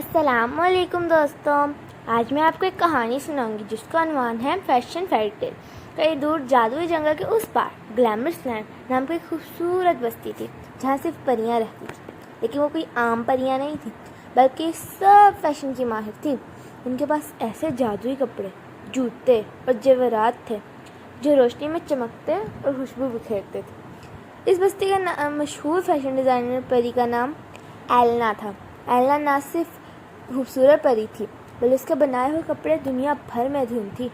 السلام علیکم دوستوں، آج میں آپ کو ایک کہانی سناؤں گی جس کا عنوان ہے فیشن فیری ٹیل۔ کئی دور جادوئی جنگل کے اس پار گلیمرس لینڈ نام کی ایک خوبصورت بستی تھی جہاں صرف پریاں رہتی تھیں، لیکن وہ کوئی عام پریاں نہیں تھیں بلکہ سب فیشن کی ماہر تھیں۔ ان کے پاس ایسے جادوئی کپڑے، جوتے اور زیورات تھے جو روشنی میں چمکتے اور خوشبو بکھیرتے تھے۔ اس بستی کا مشہور فیشن ڈیزائنر پری کا نام ایلنا تھا۔ ایلنا نہ صرف خوبصورت پری تھی بلکہ اس کے بنائے ہوئے کپڑے دنیا بھر میں دھوم تھی۔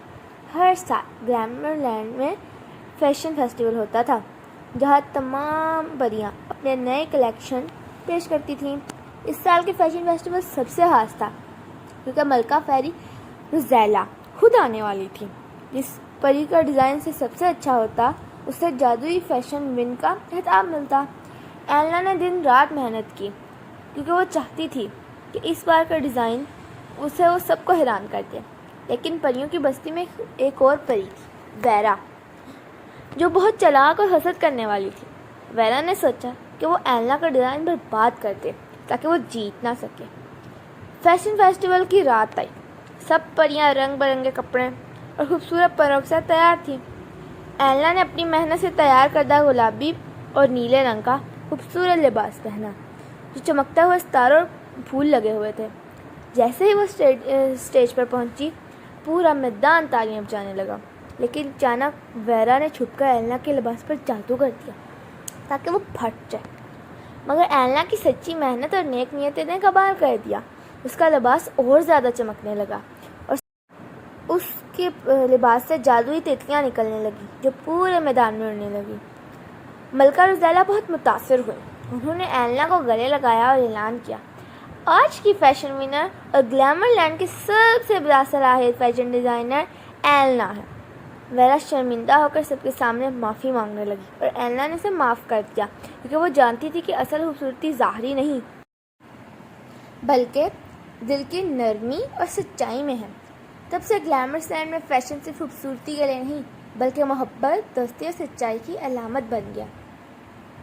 ہر سال گلیمر لینڈ میں فیشن فیسٹیول ہوتا تھا جہاں تمام پریاں اپنے نئے کلیکشن پیش کرتی تھیں۔ اس سال کے فیشن فیسٹیول سب سے خاص تھا کیونکہ ملکہ فیری روزیلا خود آنے والی تھی۔ جس پری کا ڈیزائن سے سب سے اچھا ہوتا اسے جادوئی فیشن ون کا خطاب ملتا۔ ایلنا نے دن رات محنت کی کیونکہ وہ چاہتی تھی کہ اس بار کا ڈیزائن وہ سب کو حیران کر دے۔ لیکن پریوں کی بستی میں ایک اور پری تھی، ویرا، جو بہت چالاک اور حسد کرنے والی تھی۔ ویرا نے سوچا کہ وہ ایلنا کا ڈیزائن برباد کر دے تاکہ وہ جیت نہ سکے۔ فیشن فیسٹیول کی رات آئی، سب پریاں رنگ برنگے کپڑے اور خوبصورت پروں کے ساتھ تیار تھیں۔ ایلنا نے اپنی محنت سے تیار کردہ گلابی اور نیلے رنگ کا خوبصورت لباس پہنا جو چمکتا ہوا ستاروں اور پھول لگے ہوئے تھے۔ جیسے ہی وہ اسٹیج پر پہنچی، پورا میدان تالیاں بجانے لگا۔ لیکن اچانک ویرا نے چھپ کر ایلنا کے لباس پر جادو کر دیا تاکہ وہ پھٹ جائے، مگر ایلنا کی سچی محنت اور نیک نیتیں نے کمال کر دیا۔ اس کا لباس اور زیادہ چمکنے لگا اور اس کے لباس سے جادوئی تیتلیاں نکلنے لگی جو پورے میدان میں اڑنے لگی۔ ملکہ روزیلا بہت متاثر ہوئی۔ انہوں نے ایلنا کو گلے لگایا اور اعلان کیا، آج کی فیشن ونر اور گلیمر لینڈ کی سب سے باصلاحیت فیشن ڈیزائنر ایلنا ہے۔ ویرا شرمندہ ہو کر سب کے سامنے معافی مانگنے لگی اور ایلنا نے اسے معاف کر دیا کیونکہ وہ جانتی تھی کہ اصل خوبصورتی ظاہری نہیں بلکہ دل کی نرمی اور سچائی میں ہے۔ تب سے گلیمرس لینڈ میں فیشن صرف خوبصورتی کے لیے نہیں بلکہ محبت، دوستی اور سچائی کی علامت بن گیا۔